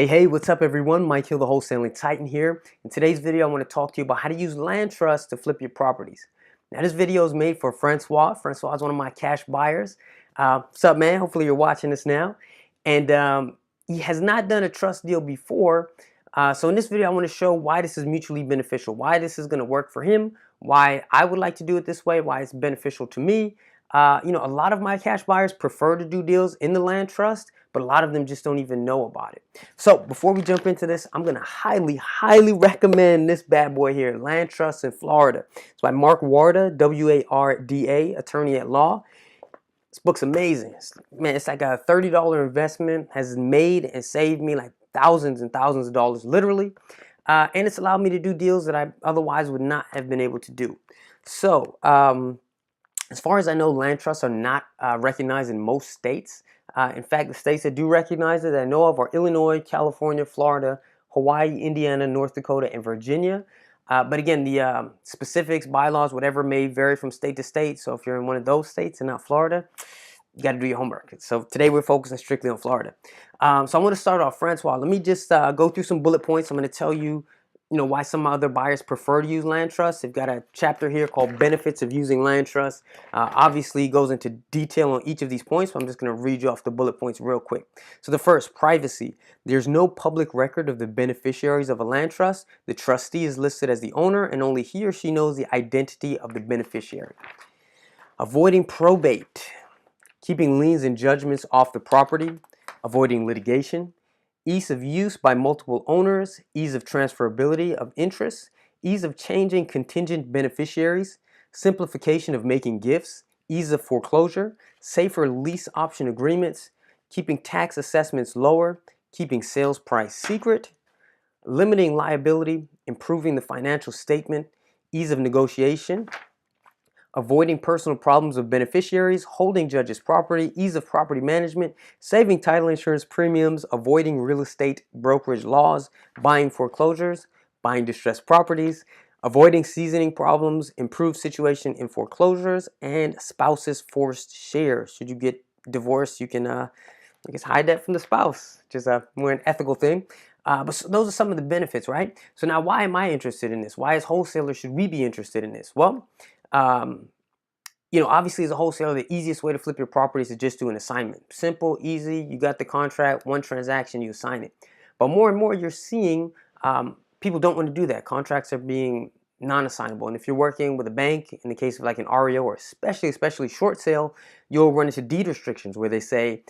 Hey, what's up everyone? Mike Hill, the Wholesaling Titan here. In today's video, I want to talk to you about how to use land trust to flip your properties. Now, this video is made for Francois. Francois is one of my cash buyers. What's up, man? Hopefully you're watching this now. And he has not done a trust deal before. So in this video, I want to show why this is mutually beneficial, why this is going to work for him, why I would like to do it this way, why it's beneficial to me. A lot of my cash buyers prefer to do deals in the land trust, but a lot of them just don't even know about it. So before we jump into this, I'm going to highly recommend this bad boy here, Land Trust in Florida. It's by Mark Warda, W-A-R-D-A, attorney at law. This book's amazing. It's like a $30 investment, has made and saved me like thousands and thousands of dollars, literally. And it's allowed me to do deals that I otherwise would not have been able to do. So, as far as I know, land trusts are not recognized in most states. In fact, the states that do recognize it that I know of are Illinois, California, Florida, Hawaii, Indiana, North Dakota, and Virginia. But again, the specifics, bylaws, whatever may vary from state to state. So if you're in one of those states and not Florida, you got to do your homework. So today we're focusing strictly on Florida. So I'm going to start off, Francois. Let me just go through some bullet points. I'm going to tell you, why some other buyers prefer to use land trusts. They've got a chapter here called Benefits of Using Land Trust. Obviously, it goes into detail on each of these points, but I'm just going to read you off the bullet points real quick. So the first, privacy. There's no public record of the beneficiaries of a land trust. The trustee is listed as the owner, and only he or she knows the identity of the beneficiary. Avoiding probate. Keeping liens and judgments off the property. Avoiding litigation. Ease of use by multiple owners, ease of transferability of interest, ease of changing contingent beneficiaries, simplification of making gifts, ease of foreclosure, safer lease option agreements, keeping tax assessments lower, keeping sales price secret, limiting liability, improving the financial statement, ease of negotiation, avoiding personal problems of beneficiaries, holding judges' property, ease of property management, saving title insurance premiums, avoiding real estate brokerage laws, buying foreclosures, buying distressed properties, avoiding seasoning problems, improved situation in foreclosures, and spouses' forced shares. Should you get divorced, you can, hide that from the spouse, which is a more an ethical thing. But those are some of the benefits, right? So now, why am I interested in this? Why as wholesalers should we be interested in this? Well, obviously as a wholesaler, the easiest way to flip your property is to just do an assignment. Simple, easy, you got the contract, one transaction, you assign it. But more and more you're seeing people don't want to do that. Contracts are being non-assignable. And if you're working with a bank, in the case of like an REO or especially short sale, you'll run into deed restrictions where they say,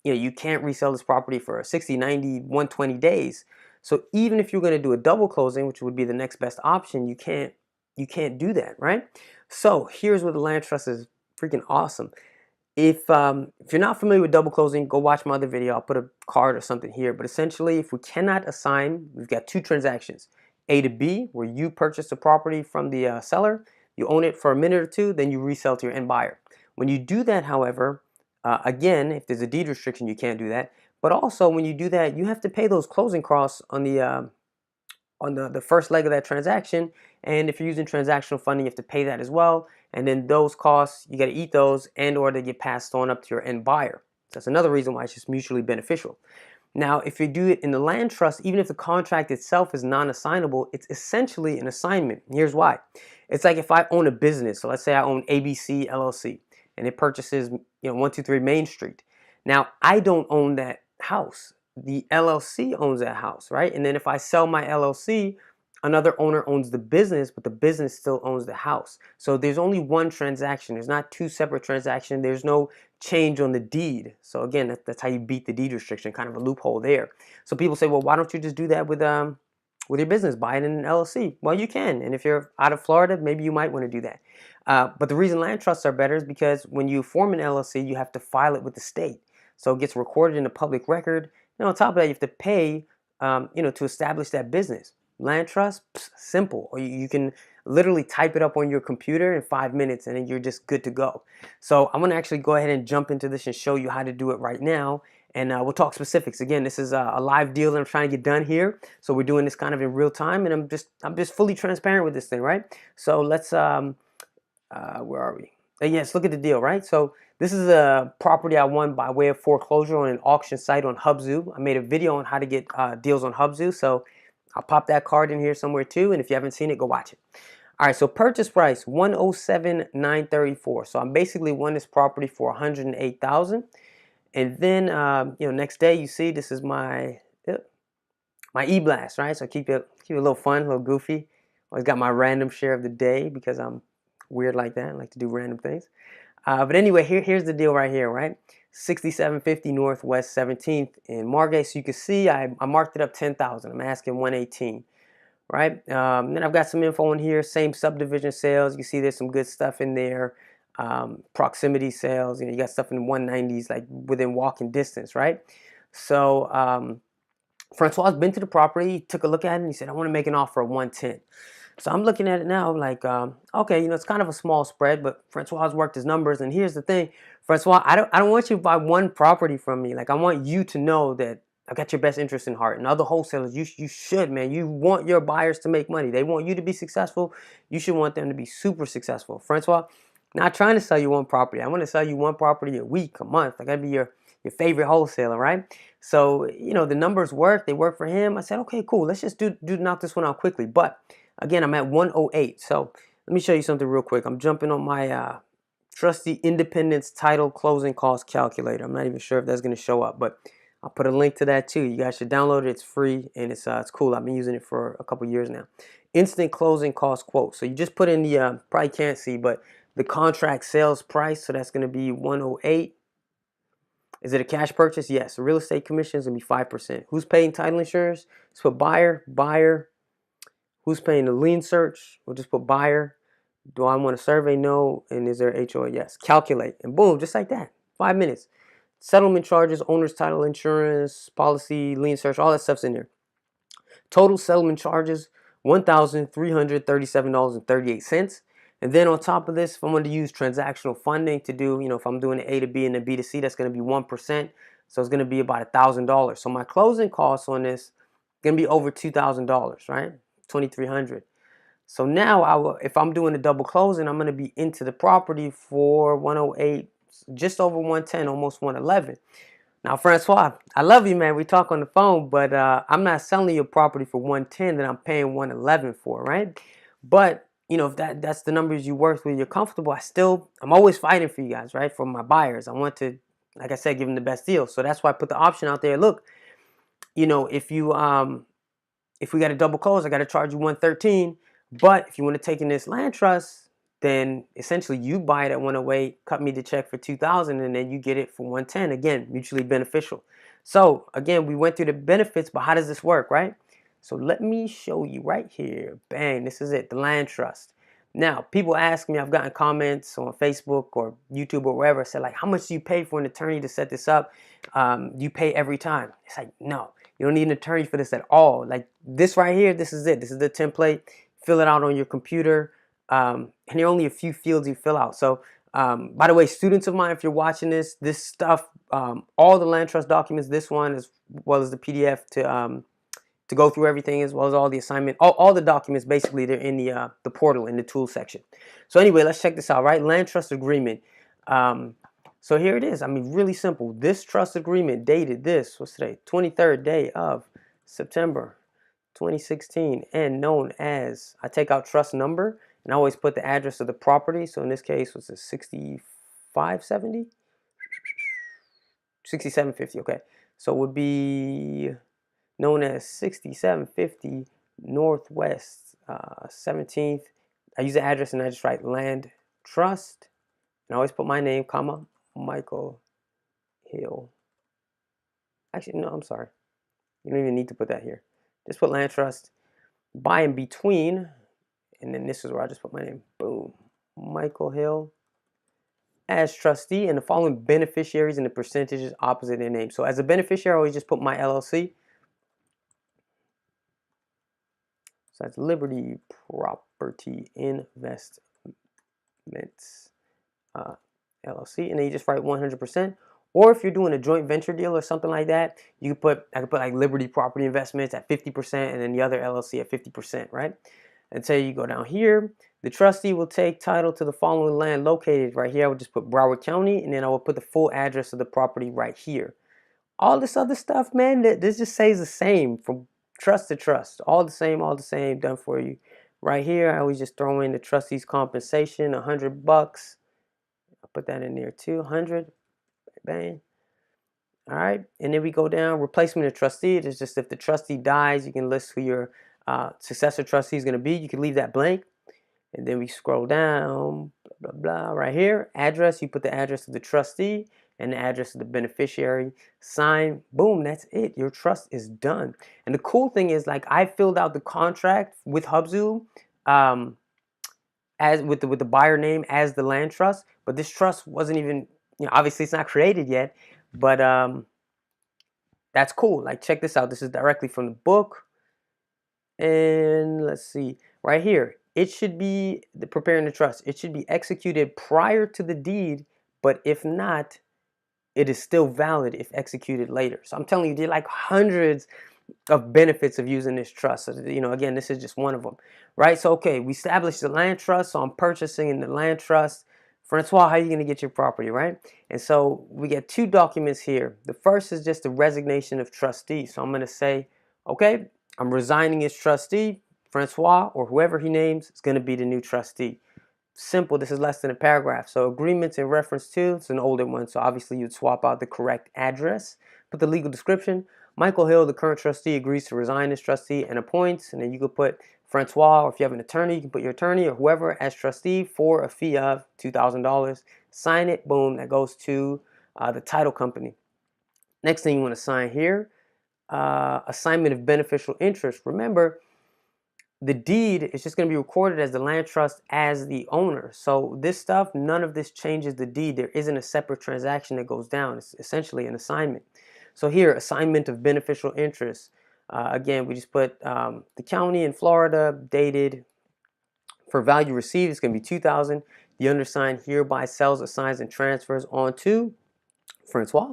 you can't resell this property for 60, 90, 120 days. So even if you're going to do a double closing, which would be the next best option, you can't do that, right? So here's where the land trust is freaking awesome. If you're not familiar with double closing, go watch my other video. I'll put a card or something here. But essentially, if we cannot assign, we've got two transactions. A to B, where you purchase the property from the seller, you own it for a minute or two, then you resell to your end buyer. When you do that, however, again, if there's a deed restriction, you can't do that. But also, when you do that, you have to pay those closing costs on the first leg of that transaction. And if you're using transactional funding, you have to pay that as well. And then those costs, you got to eat those, and or they get passed on up to your end buyer. So that's another reason why it's just mutually beneficial. Now, if you do it in the land trust, even if the contract itself is non-assignable, it's essentially an assignment. And here's why. It's like if I own a business. So let's say I own ABC LLC, and it purchases 123 Main Street. Now, I don't own that house. The LLC owns that house, right? And then if I sell my LLC, another owner owns the business, but the business still owns the house. So there's only one transaction. There's not two separate transactions. There's no change on the deed. So again, that's how you beat the deed restriction, kind of a loophole there. So people say, well, why don't you just do that with your business, buy it in an LLC? Well, you can. And if you're out of Florida, maybe you might want to do that. But the reason land trusts are better is because when you form an LLC, you have to file it with the state. So it gets recorded in the public record. And on top of that, you have to pay, to establish that business. Land trust, simple. Or you can literally type it up on your computer in 5 minutes, and then you're just good to go. So I'm going to actually go ahead and jump into this and show you how to do it right now. And we'll talk specifics. Again, this is a live deal that I'm trying to get done here. So we're doing this kind of in real time, and I'm just fully transparent with this thing, right? So let's, where are we? Yes, look at the deal, right? So This is a property I won by way of foreclosure on an auction site on Hubzu. I made a video on how to get deals on Hubzu, so I'll pop that card in here somewhere too, and if you haven't seen it, go watch it. All right, so purchase price 107,934. So I'm basically won this property for 108,000. And then next day you see this is my e-blast, right? So keep it a little fun, a little goofy. Always got my random share of the day because I'm weird like that. I like to do random things. But anyway, here's the deal right here, right? 6750 Northwest 17th in Margate. So you can see I marked it up 10,000. I'm asking 118, right? Then I've got some info in here. Same subdivision sales. You see there's some good stuff in there. Proximity sales. You got stuff in the 190s, like within walking distance, right? So Francois has been to the property, took a look at it, and he said, I want to make an offer of 110. So I'm looking at it now, like, okay, it's kind of a small spread, but Francois has worked his numbers. And here's the thing, Francois, I don't want you to buy one property from me. Like, I want you to know that I got your best interest in heart. And other wholesalers, you should, man. You want your buyers to make money. They want you to be successful. You should want them to be super successful. Francois, not trying to sell you one property. I want to sell you one property a week, a month. I got to be your favorite wholesaler, right? So, the numbers work. They work for him. I said, okay, cool. Let's just knock this one out quickly. But again, I'm at 108. So let me show you something real quick. I'm jumping on my trusty Independence Title Closing Cost Calculator. I'm not even sure if that's going to show up, but I'll put a link to that too. You guys should download it. It's free and it's cool. I've been using it for a couple years now. Instant closing cost quote. So you just put in the probably can't see, but the contract sales price. So that's going to be 108. Is it a cash purchase? Yes. The real estate commission is going to be 5%. Who's paying title insurance? Let's put buyer. Who's paying the lien search? We'll just put buyer. Do I want a survey? No. And is there HOA? Yes. Calculate. And boom, just like that. 5 minutes. Settlement charges, owner's title insurance, policy, lien search, all that stuff's in there. Total settlement charges, $1,337.38. And then on top of this, if I'm going to use transactional funding to do, if I'm doing an A to B and a B to C, that's going to be 1%. So it's going to be about $1,000. So my closing costs on this is going to be over $2,000, right? $2,300. So now if I'm doing a double closing, I'm going to be into the property for 108, just over 110, almost 111. Now, Francois, I love you, man. We talk on the phone, but I'm not selling your property for 110 that I'm paying 111 for, right? But if that's the numbers you work with, you're comfortable. I'm always fighting for you guys, right? For my buyers, I want to, like I said, give them the best deal. So that's why I put the option out there. Look, if we got a double close, I got to charge you 113. But if you want to take in this land trust, then essentially you buy it at 108, cut me the check for 2,000, and then you get it for 110. Again, mutually beneficial. So again, we went through the benefits, but how does this work, right? So let me show you right here. Bang, this is it, the land trust. Now, people ask me, I've gotten comments on Facebook or YouTube or wherever, said like, how much do you pay for an attorney to set this up? You pay every time. It's like, no, you don't need an attorney for this at all. Like this right here, this is it. This is the template. Fill it out on your computer. And there are only a few fields you fill out. So, by the way, students of mine, if you're watching this stuff, all the land trust documents, this one as well as the PDF to go through everything, as well as all the assignment, all the documents, basically they're in the portal in the tool section. So anyway, let's check this out, right? Land trust agreement. So here it is. I mean, really simple. This trust agreement dated this, what's today? 23rd day of September 2016, and known as, I take out trust number and I always put the address of the property. So in this case, was it 6570? 6750, okay. So it would be known as 6750 Northwest 17th. I use the address and I just write land trust. And I always put my name, comma, Michael Hill. Actually, no, I'm sorry. You don't even need to put that here. Just put land trust, by and between, and then this is where I just put my name. Boom. Michael Hill as trustee, and the following beneficiaries and the percentages opposite their name. So as a beneficiary, I always just put my LLC. So that's Liberty Property Investments LLC, and then you just write 100%. Or if you're doing a joint venture deal or something like that, I could put like Liberty Property Investments at 50%, and then the other LLC at 50%, right? And say you go down here, the trustee will take title to the following land located right here. I would just put Broward County, and then I will put the full address of the property right here. All this other stuff, man, this just stays the same from trust to trust. All the same, done for you. Right here, I always just throw in the trustee's compensation, $100. I'll put that in there too, 100, bang. All right, and then we go down, replacement of trustee. It's just if the trustee dies, you can list who your successor trustee is going to be. You can leave that blank. And then we scroll down, blah, blah, blah, right here. Address, you put the address of the trustee and the address of the beneficiary. Sign, boom, that's it. Your trust is done. And the cool thing is, like, I filled out the contract with Hubzu as with the buyer name as the land trust, but this trust wasn't even, obviously it's not created yet, but that's cool. Like, check this out. This is directly from the book. And let's see, right here, it should be preparing the trust. It should be executed prior to the deed, but if not, it is still valid if executed later. So I'm telling you, there are like hundreds of benefits of using this trust. So, again, this is just one of them, right? So, okay, we established the land trust. So I'm purchasing in the land trust. Francois, how are you going to get your property, right? And so we get two documents here. The first is just the resignation of trustee. So I'm going to say, okay, I'm resigning as trustee. Francois, or whoever he names, is going to be the new trustee. Simple. This is less than a paragraph. So agreements in reference to, it's an older one. So obviously you'd swap out the correct address. Put the legal description. Michael Hill, the current trustee, agrees to resign as trustee and appoints. And then you could put Francois, or if you have an attorney, you can put your attorney or whoever as trustee for a fee of $2,000. Sign it. Boom. That goes to the title company. Next thing you want to sign here, assignment of beneficial interest. Remember, the deed is just going to be recorded as the land trust as the owner. So this stuff, none of this changes the deed. There isn't a separate transaction that goes down. It's essentially an assignment. So here, assignment of beneficial interest. Again, we just put the county in Florida, dated for value received. It's going to be $2,000. The undersigned hereby sells, assigns, and transfers on to Francois.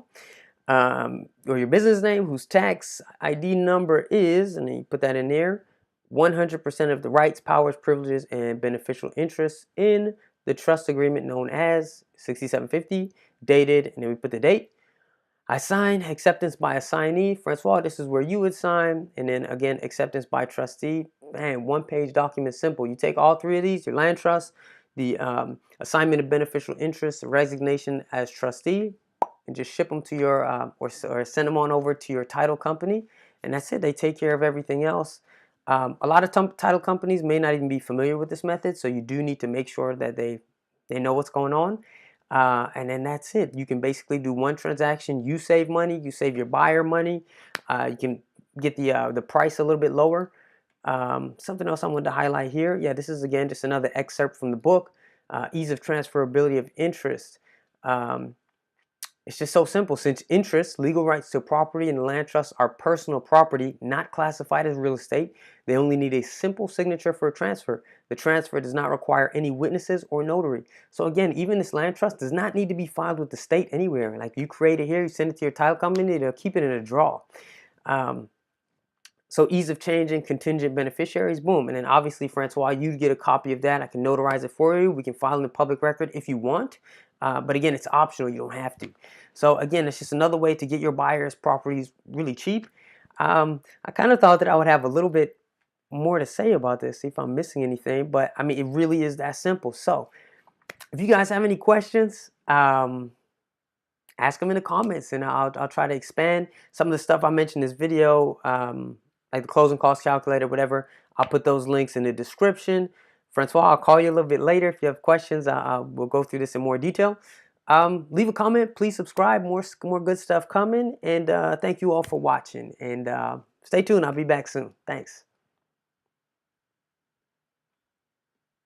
Or your business name, whose tax ID number is, and then you put that in there. 100% of the rights, powers, privileges, and beneficial interests in the trust agreement known as 6750, dated, and then we put the date. I sign, acceptance by assignee. Francois, this is where you would sign, and then again, acceptance by trustee. Man, one-page document, simple. You take all three of these, your land trust, the assignment of beneficial interest, resignation as trustee, and just ship them to your, or send them on over to your title company, and that's it. They take care of everything else. A lot of title companies may not even be familiar with this method, so you do need to make sure that they know what's going on. And then that's it. You can basically do one transaction. You save money. You save your buyer money. You can get the price a little bit lower. Something else I wanted to highlight here. Yeah, this is, again, just another excerpt from the book. Ease of transferability of interest. It's just so simple. Since interest, legal rights to property, and land trust are personal property, not classified as real estate, they only need a simple signature for a transfer. The transfer does not require any witnesses or notary. So again, even this land trust does not need to be filed with the state anywhere. Like, you create it here, you send it to your title company, they'll keep it in a drawer. So ease of changing contingent beneficiaries, boom. And then obviously, Francois, you get a copy of that. I can notarize it for you. We can file in the public record if you want. But again, it's optional. You don't have to. So again, it's just another way to get your buyer's properties really cheap. I kind of thought that I would have a little bit more to say about this, see if I'm missing anything. But I mean, it really is that simple. So if you guys have any questions, ask them in the comments, and I'll try to expand some of the stuff I mentioned in this video, like the closing cost calculator, whatever. I'll put those links in the description. Francois, I'll call you a little bit later if you have questions. We'll go through this in more detail. Leave a comment. Please subscribe. More good stuff coming. And thank you all for watching. And stay tuned. I'll be back soon. Thanks.